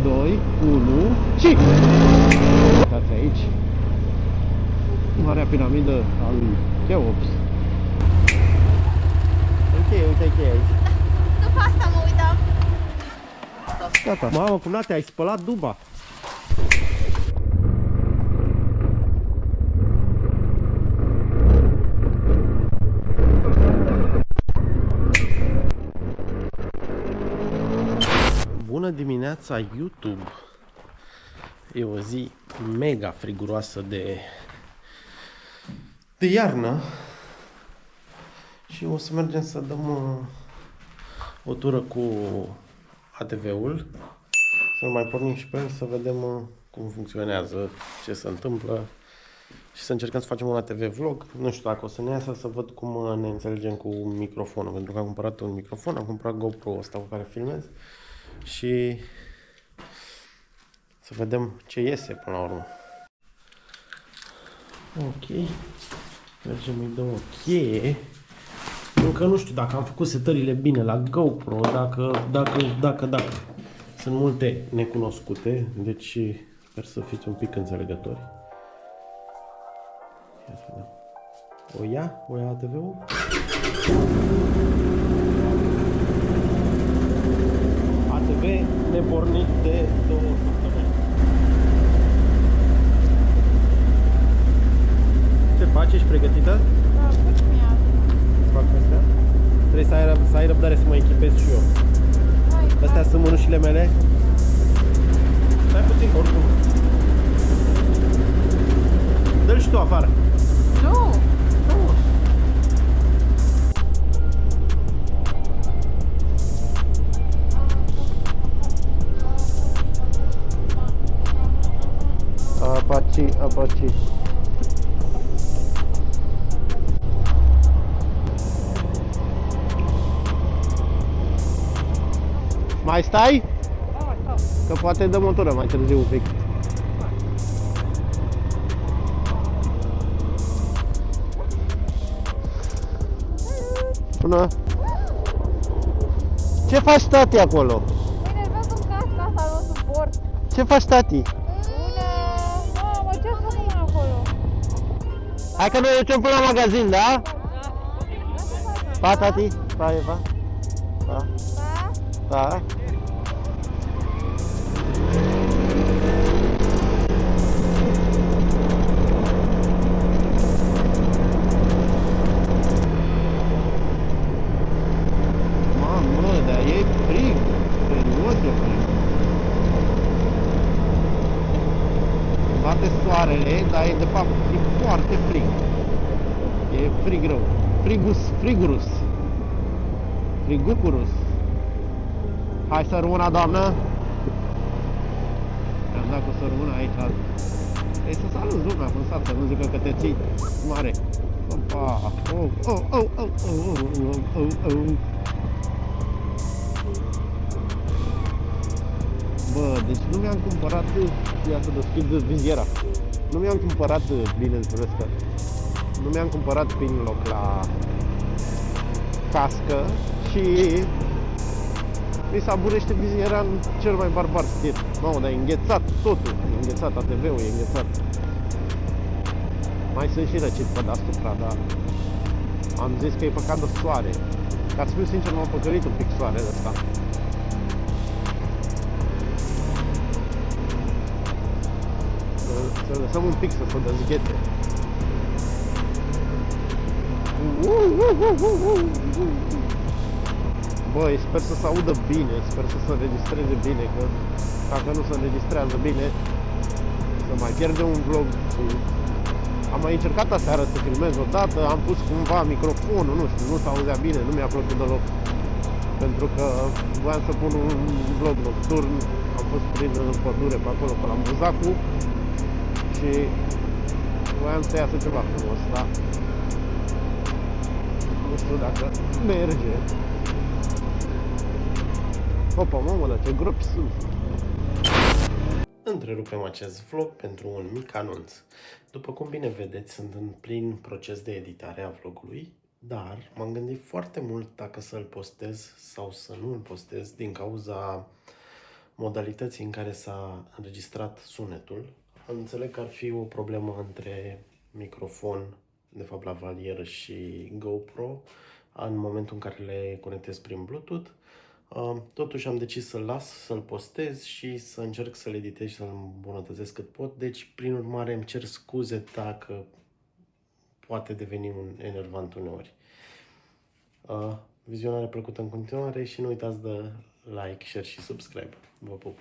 2, 1 și... Uitați aici. Marea piramidă a lui Cheops. Uite aici. După asta mă uitam. Gata. Mamă, cum ai spălat duba. Bună dimineața, YouTube! E o zi mega friguroasă de iarnă și o să mergem să dăm o tură cu ATV-ul, să-l mai pornim și pe el, să vedem cum funcționează, ce se întâmplă și să încercăm să facem un ATV vlog. Nu știu dacă o să ne iasă, să văd cum ne înțelegem cu microfonul, pentru că am cumpărat un microfon, am cumpărat GoPro ăsta cu care filmez și să vedem ce iese până la urmă. Ok, mergem, îi dăm o cheie. Încă nu știu dacă am făcut setările bine la GoPro, dacă. Sunt multe necunoscute, deci sper să fiți un pic înțelegători. Ia să vedem. O ia ATV-ul? ATV nepornit de 2 săptămâni. Ce faci? Ești pregătită? Da, faci mi-a. Fac astea? Trebuie să ai răbdare să mă echipez și eu. Astea sunt mânușile mele. Stai puțin, că oricum. Dă-l și tu afară. Nu! Apache. Mai stai? Da, mai stau. Că poate dăm o tură mai târziu un pic. Bună! Ce faci, tati, acolo? Mă enervează în casca asta, nu suport. Ce faci, tati? Bună! Mamă, ce fac mă acolo? Hai că noi ducem până la magazin, da? Pa, tati! Pa, Eva! Pa! Da? Pa! Mamă, dar e frig! Serios e frig! Bate soarele, dar e de fapt e foarte frig. E frig rău. Frigurus. Frigucurus. Hai să rămână, doamnă. Am dat cu să rămână aici. Ei să salut lumea în sat, să nu zică că te ții mare. Opa. Bă, deci nu mi-am cumpărat, ia să deschid viziera. Nu mi-am cumpărat, bineînțeles că nu mi-am cumpărat pin loc la cască și mi se aburește viziera în cel mai barbar stil. Mamă, dar e înghețat totul, e înghețat, ATV-ul e înghețat. Mai sunt și răcit pe deasupra, dar am zis că e păcat de soare. Ca să fiu sincer, m-am păcălit un pic soarele ăsta. Să lăsăm un pic să se dezghete. Băi, sper să se audă bine, sper să se înregistreze bine, că dacă nu se înregistrează bine, să mai pierde un vlog. Am mai încercat aseară să filmez odată, am pus cumva microfonul, nu știu, nu s-auzea bine, nu mi-a plăcut deloc. Pentru că voiam să pun un vlog nocturn, am fost prin pădure pe acolo, pe la Buzacu și voiam să iasă ceva frumos, dar nu știu dacă merge. Opa, mamă, dar ce gropi sunt! Întrerupem acest vlog pentru un mic anunț. După cum bine vedeți, sunt în plin proces de editare a vlogului, dar m-am gândit foarte mult dacă să-l postez sau să nu îl postez din cauza modalității în care s-a înregistrat sunetul. Înțeleg că ar fi o problemă între microfon, de fapt la valieră, și GoPro în momentul în care le conectez prin Bluetooth. Totuși am decis să-l las, să-l postez și să încerc să-l editez și să-l îmbunătățesc cât pot. Deci, prin urmare, îmi cer scuze dacă poate deveni un enervant uneori. Vizionare plăcută în continuare și nu uitați de like, share și subscribe. Vă pup!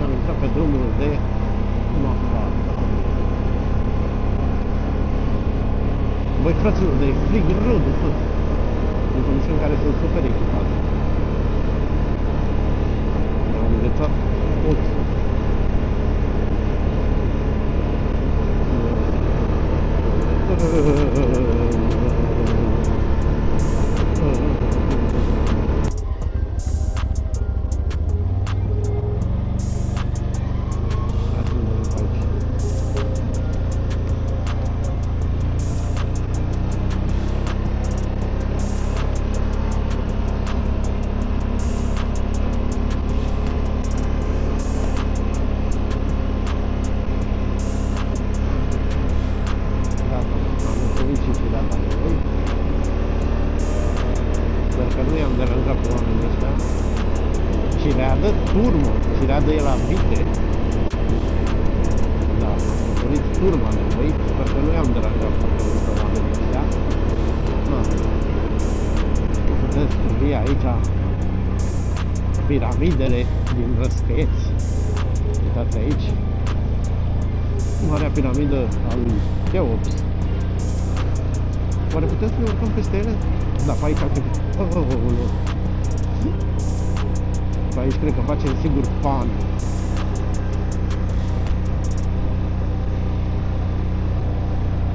Am intrat pe drumul de Mafalda. Băi, fraților, de frig rău de tot. În condiții în care sunt super echipat. Am înghețat oțul. Cireadă turmă, cireadă e la vite. Da, am pornit turma de voi, sper că nu i-am deranjat foarte multă oamenii ăștia. Da. Puteți privi aici piramidele din Răscăieți. Uitați aici. Marea piramidă a lui Cheops. Oare putem să ne urcăm peste ele? Da, pe aici cred că... Pe aici cred că facem sigur pan.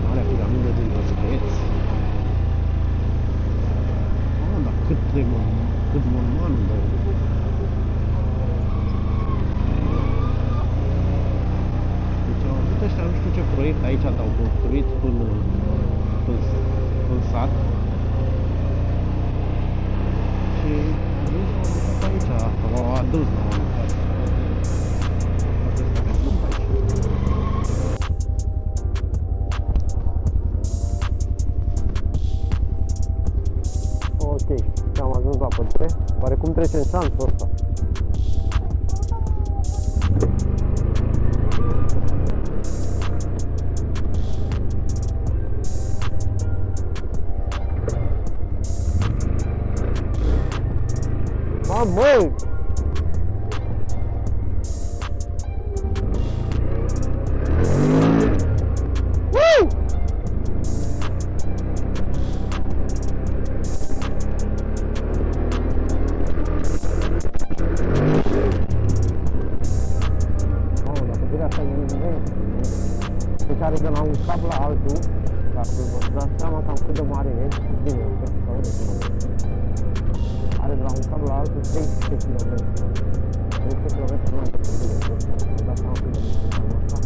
Marea piramidă din Răscăieți. Dar cât monman, bă. Deci au avut ăștia nu știu ce proiect aici au construit în sat. Și aici, au adus la un moment. Ok, am ajuns la pădure. Oare cum trecem șansul ăsta? Măi! Are de la un cap la altul, dacă vă dați seama cam cât de mare e, bine, eu cred că aude cum are de la un cap la altul 300 km. 300 km nu mai trebuie de tot. Vă dați seama cât de mic e asta?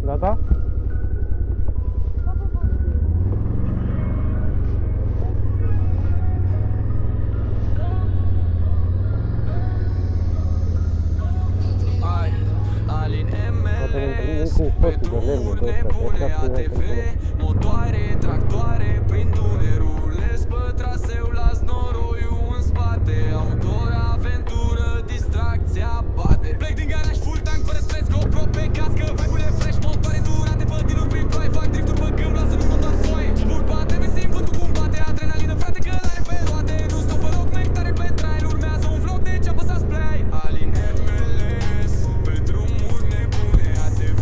Gata? Pe drumuri nebune ATV, motoare, tractoare, prin tunerul les pe traseu, las noroiul în spate, autor, aventură, distracția bate. Plec din garaj full tank fără stres, GoPro pe cască, vibe-urile fresh, motoare durate, pătinuri prin ploaie, fac drifturi pe câmp, lasă nu mă doar foaie. Spurt bate, simt vântul cum bate, adrenalină, frate, că l-are pe roate, nu stau pe loc, mec tare pe trail, urmează un vlog, deci apăsați play. Alin MLS, pe drumuri nebune ATV,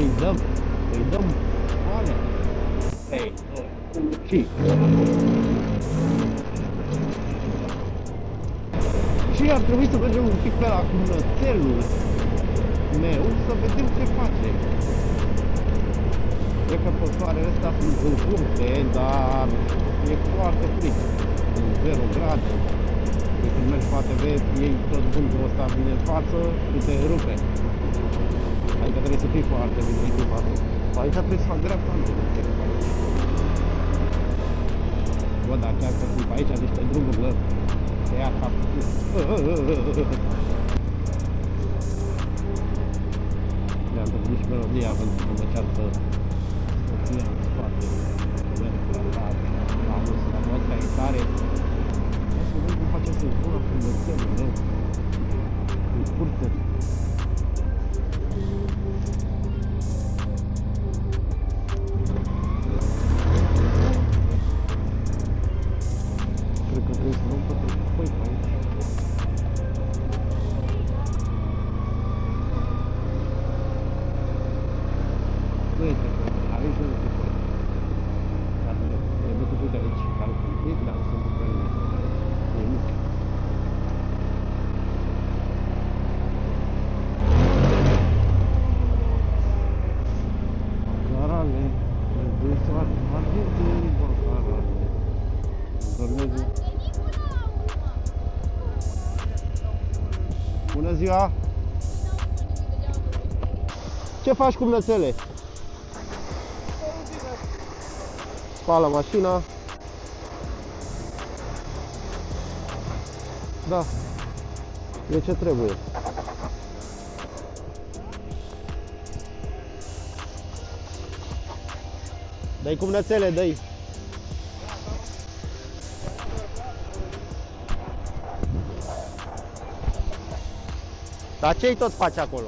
îi dăm alea. Ei, și ar trebui să mergem un pic pe la cumnățelul meu să vedem ce face. Cred că postoarele astea sunt în curte, dar e foarte frig, în 0 grade. Și când mergi pe ATV, iei tot vântul ăsta vine în față și te rupe. Adică trebuie să fii foarte vizibil în față. Aici trebuie să fac dreapta, nu trebuie să fac. Bă, dar chiar că sunt pe aici niște drumuri, lă, se ia capul. Mi-am întâlnit și melodia pentru că mă ceartă Sofia în spate. Merg prea tare, auzi, la voastră e tare. Hai să vedem cum face să-i bună frumățelul meu. În curte. Cred că trebuie să luăm pe trepoi pe aici. Nu e trepoi, aici nu e trepoi. Dar trebuie să duc de aici, care sunt mic, dar sunt pe care e mic. Carale, trebuie să arătăm carale. Dormezi. Bună ziua! Ce faci, cumnățele? Spală mașina. Da. E ce trebuie. Dă-i, cumnățele, dă-i. Dar ce-i tot faci acolo?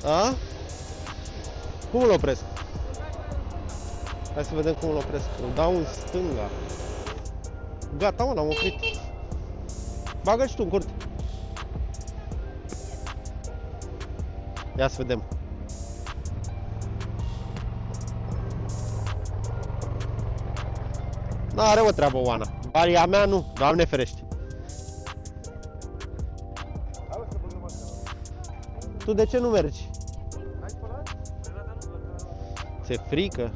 A? Cum îl opresc? Hai să vedem cum îl opresc. Îl dau în stânga. Gata, mă, l-am oprit. Bagă-l și tu în curte. Ia să vedem. N-are o treabă, Oana. Baria mea nu, Doamne ferește. Tu de ce nu mergi? Ți-e frică?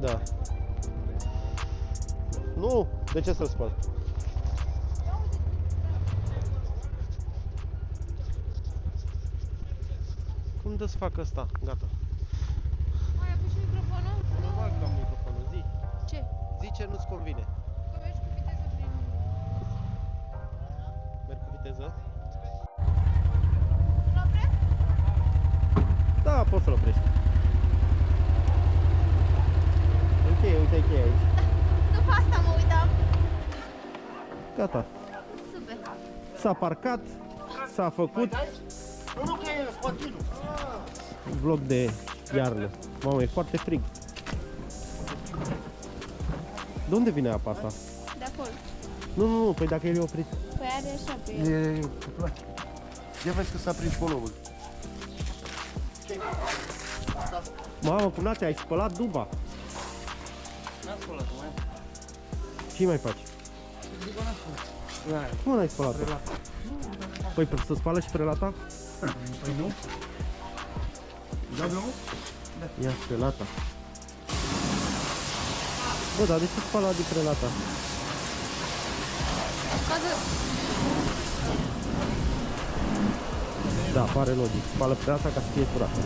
Da. Nu, de ce să-l spăl? Cum dă să fac asta? Gata. Ai apus și microfonul? Normal că am microfonul, zi. Ce? Zi ce nu-ți convine. Că mergi cu viteză prin... Merg cu viteză? Nu opresc? Da, poți să-l oprești. Încheie, uite, încheie aici. După asta mă uitam. Gata. Super. S-a parcat, s-a făcut. Vlog de iarnă. Mamă, e foarte frig. De unde vine apa asta? De acolo. Nu, păi dacă el e oprit. Păi are așa pe el. E place. Ia vezi că s-a prins polovul. Mamă, cum n-ați, ai spălat duba. N-am spălat, mai. Ce mai faci? Cum n-ai spălat-o? Păi să spală și prelata? Păi nu? Da, nu? Ia prelata. Bă, dar de ce spala de prelata? Da, pare logic. Spală prelata ca să fie curată.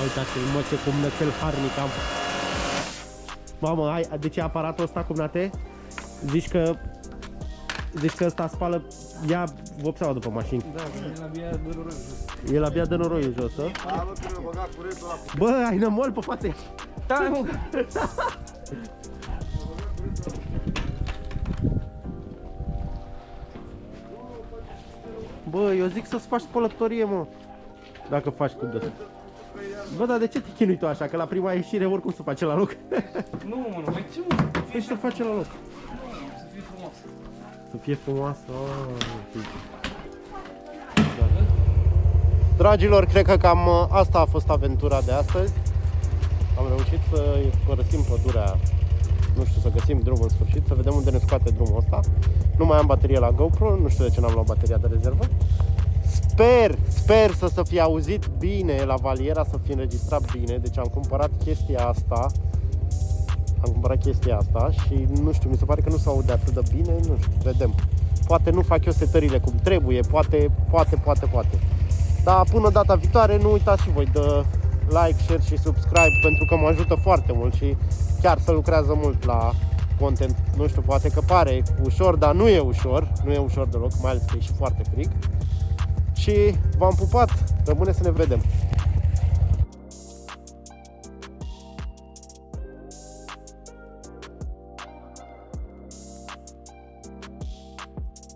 Uitați-l, mă, ce cumnățel harnic am. Mamă, hai, de ce aparatul ăsta, cumnate? Zici că ăsta spală, ia vopseaua după mașini. Da, el abia dă noroiul jos. El abia dă noroiul jos, a? A, bă, trebuie băgat curentul ăla. Bă, ai nămol pe față. Da, mă. Bă, eu zic să-ți faci spălătorie, mă. Dacă faci cu dă. Bă, dar de ce te chinui tu așa? Că la prima ieșire oricum se face la loc. Nu, mă, nu, mai ce mă? Păi se face la loc. Să fie frumos. Să fie frumoasă. Da. Dragilor, cred că cam asta a fost aventura de astăzi. Am reușit să părăsim pădurea, nu știu, să găsim drumul în sfârșit, să vedem unde ne scoate drumul ăsta. Nu mai am baterie la GoPro, nu știu de ce n-am luat bateria de rezervă. Sper să fie auzit bine la Valiera, să fie înregistrat bine. Deci am cumpărat chestia asta. Și nu știu, mi se pare că nu se aude atât de bine, nu știu, vedem. Poate nu fac eu setările cum trebuie, poate. Dar până data viitoare nu uitați și voi de like, share și subscribe, pentru că mă ajută foarte mult și chiar se lucrează mult la content. Nu știu, poate că pare ușor, dar nu e ușor deloc, mai ales că e și foarte frig. Și v-am pupat, rămâne să ne vedem.